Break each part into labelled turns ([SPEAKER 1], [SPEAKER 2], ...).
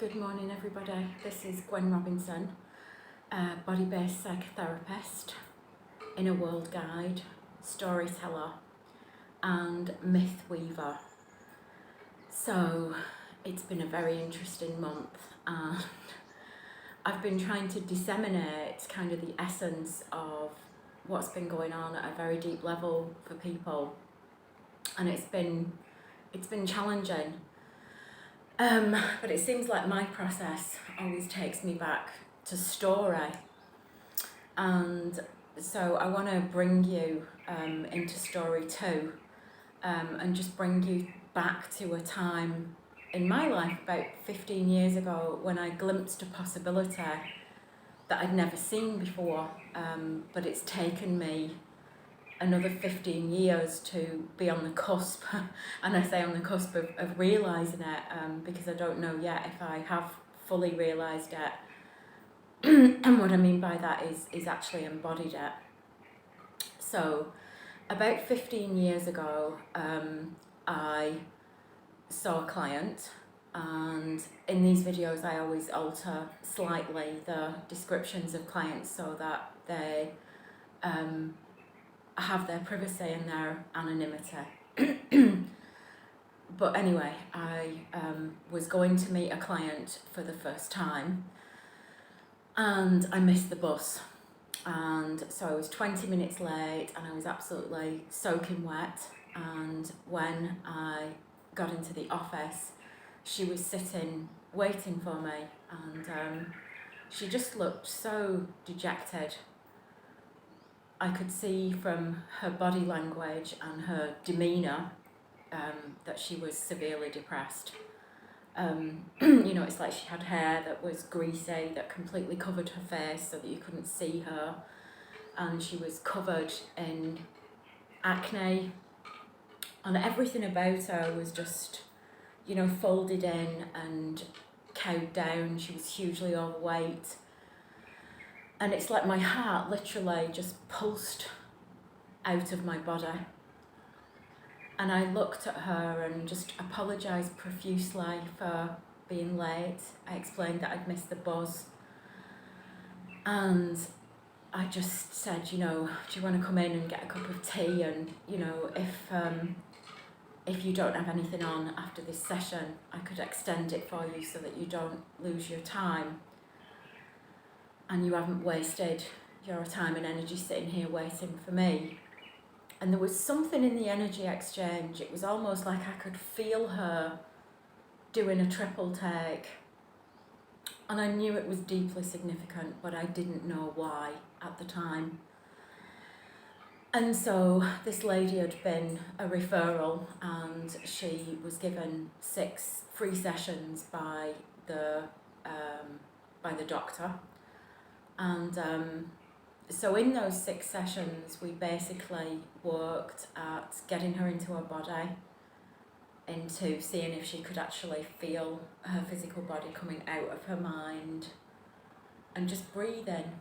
[SPEAKER 1] Good morning, everybody. This is Gwen Robinson, body-based psychotherapist, inner world guide, storyteller, and myth weaver. So it's been a very interesting month, and I've been trying to disseminate kind of the essence of what's been going on at a very deep level for people, and it's been challenging. But it seems like my process always takes me back to story, and so I want to bring you into story too, and just bring you back to a time in my life about 15 years ago when I glimpsed a possibility that I'd never seen before, but it's taken me another 15 years to be on the cusp, and I say on the cusp of realising it, because I don't know yet if I have fully realised it. And what I mean by that is actually embodied it. So about 15 years ago, I saw a client, and in these videos I always alter slightly the descriptions of clients so that they have their privacy and their anonymity. But anyway, I was going to meet a client for the first time, and I missed the bus, and so I was 20 minutes late, and I was absolutely soaking wet. And when I got into the office, she was sitting waiting for me, and she just looked so dejected. I could see from her body language and her demeanour that she was severely depressed. It's like she had hair that was greasy, that completely covered her face so that you couldn't see her, and she was covered in acne, and everything about her was just, folded in and cowed down. She was hugely overweight. And it's like my heart literally just pulsed out of my body. And I looked at her and just apologised profusely for being late. I explained that I'd missed the bus. And I just said, do you want to come in and get a cup of tea? And, if you don't have anything on after this session, I could extend it for you so that you don't lose your time. And you haven't wasted your time and energy sitting here waiting for me. And there was something in the energy exchange. It was almost like I could feel her doing a triple take. And I knew it was deeply significant, but I didn't know why at the time. And so this lady had been a referral, and she was given 6 free sessions by the doctor. And so in those 6 sessions, we basically worked at getting her into her body, into seeing if she could actually feel her physical body coming out of her mind, and just breathing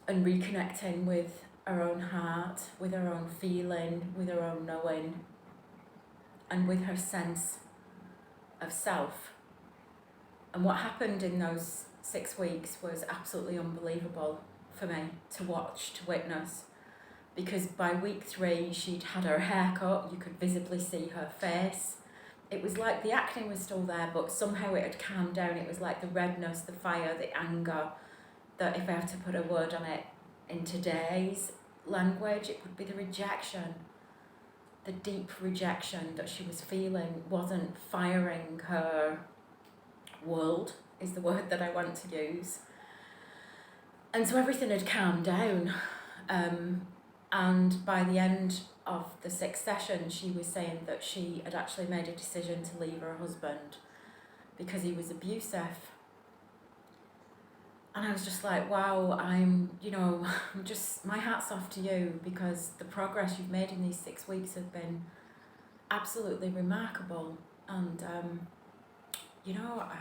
[SPEAKER 1] and reconnecting with her own heart, with her own feeling, with her own knowing, and with her sense of self. And what happened in those 6 weeks was absolutely unbelievable for me to watch, to witness, because by week 3 she'd had her hair cut. You could visibly see her face. It was like the acne was still there, but somehow it had calmed down. It was like the redness, the fire, the anger, that if I have to put a word on it in today's language, it would be the rejection. The deep rejection that she was feeling wasn't firing her world, is the word that I want to use. And so everything had calmed down. And by the end of the 6th session, she was saying that she had actually made a decision to leave her husband because he was abusive. And I was just like, wow, my hat's off to you, because the progress you've made in these 6 weeks have been absolutely remarkable. And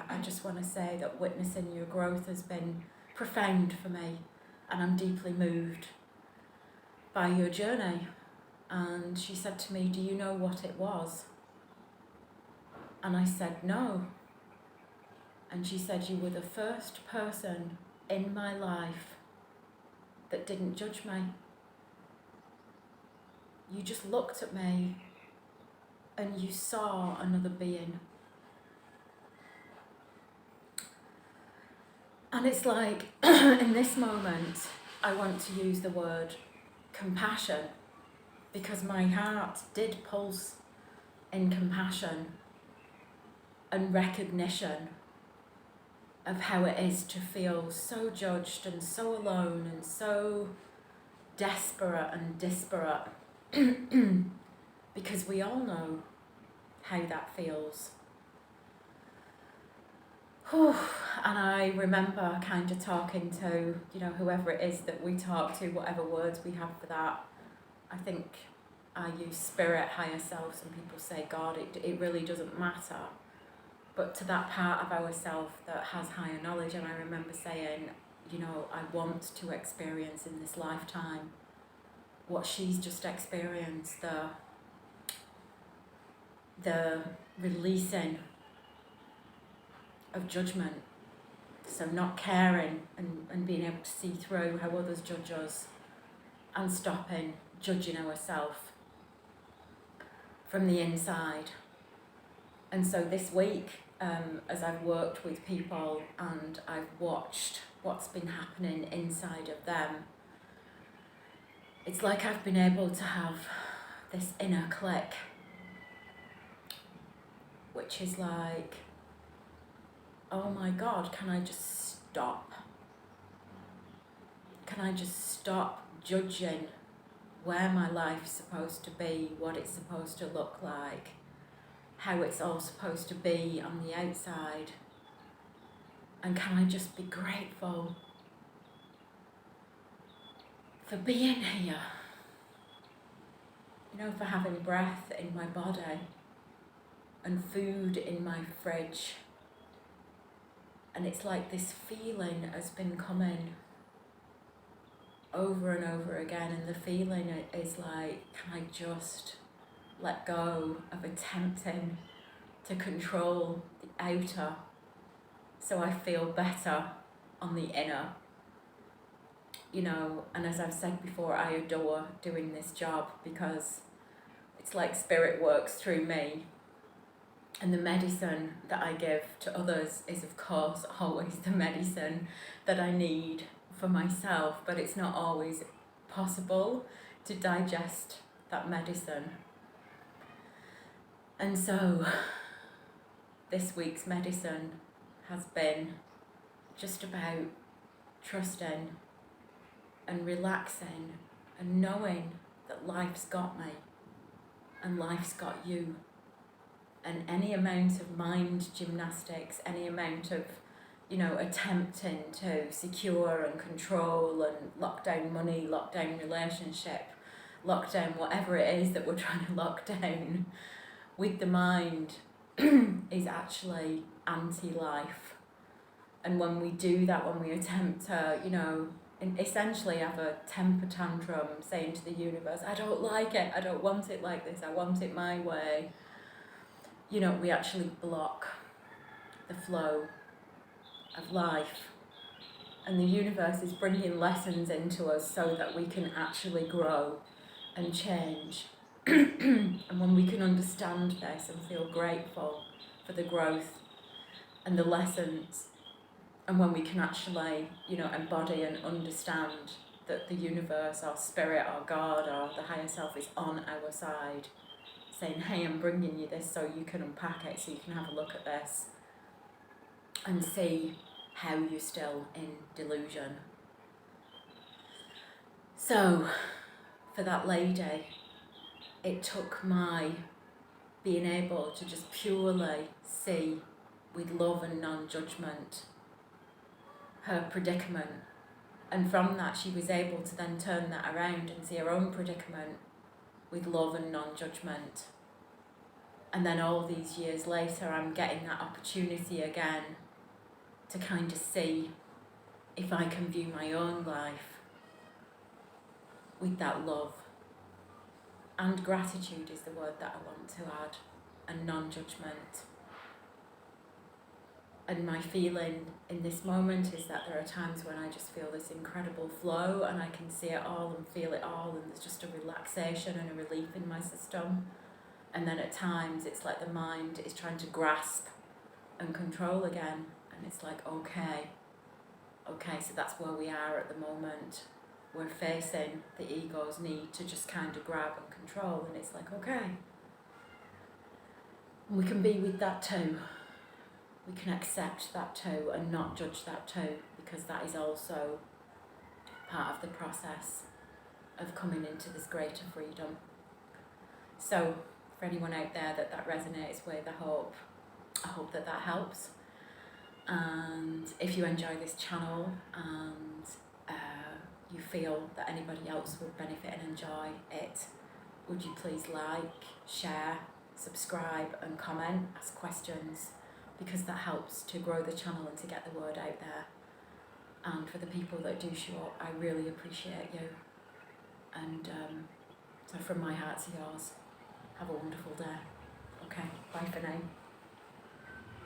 [SPEAKER 1] I just want to say that witnessing your growth has been profound for me, and I'm deeply moved by your journey. And she said to me, do you know what it was? And I said, no. And she said, you were the first person in my life that didn't judge me. You just looked at me and you saw another being. And it's like, in this moment, I want to use the word compassion, because my heart did pulse in compassion and recognition of how it is to feel so judged and so alone and so desperate and disparate. Because we all know how that feels. Whew. And I remember kind of talking to, whoever it is that we talk to, whatever words we have for that. I think I use spirit, higher self. Some people say God. It really doesn't matter. But to that part of ourself that has higher knowledge, and I remember saying, I want to experience in this lifetime what she's just experienced, the releasing of judgment. So not caring and being able to see through how others judge us, and stopping judging ourselves from the inside. And so this week, as I've worked with people and I've watched what's been happening inside of them, it's like I've been able to have this inner click, which is like, oh my God, can I just stop? Can I just stop judging where my life's supposed to be, what it's supposed to look like, how it's all supposed to be on the outside? And can I just be grateful for being here? For having breath in my body and food in my fridge. And it's like this feeling has been coming over and over again, and the feeling is like, can I just let go of attempting to control the outer so I feel better on the inner? And as I've said before, I adore doing this job because it's like spirit works through me. And the medicine that I give to others is, of course, always the medicine that I need for myself, but it's not always possible to digest that medicine. And so this week's medicine has been just about trusting and relaxing and knowing that life's got me and life's got you. And any amount of mind gymnastics, any amount of, attempting to secure and control and lock down money, lock down relationship, lock down whatever it is that we're trying to lock down with the mind is actually anti-life. And when we do that, when we attempt to, essentially have a temper tantrum saying to the universe, I don't like it, I don't want it like this, I want it my way, we actually block the flow of life. And the universe is bringing lessons into us so that we can actually grow and change. And when we can understand this and feel grateful for the growth and the lessons, and when we can actually, embody and understand that the universe or spirit or God or the higher self is on our side, saying, hey, I'm bringing you this so you can unpack it, so you can have a look at this and see how you're still in delusion. So, for that lady, it took my being able to just purely see with love and non-judgment her predicament. And from that, she was able to then turn that around and see her own predicament with love and non-judgment. And then all these years later, I'm getting that opportunity again to kind of see if I can view my own life with that love. And gratitude is the word that I want to add, and non-judgment. And my feeling in this moment is that there are times when I just feel this incredible flow and I can see it all and feel it all, and there's just a relaxation and a relief in my system. And then at times it's like the mind is trying to grasp and control again, and it's like, okay, so that's where we are at the moment. We're facing the ego's need to just kind of grab and control, and it's like, okay, we can be with that too. We can accept that too and not judge that too, because that is also part of the process of coming into this greater freedom. So for anyone out there that resonates with, I hope that helps. And if you enjoy this channel and you feel that anybody else would benefit and enjoy it, would you please like, share, subscribe and comment, ask questions, because that helps to grow the channel and to get the word out there. And for the people that do show up, I really appreciate you. And so from my heart to yours, have a wonderful day. Okay, bye for now.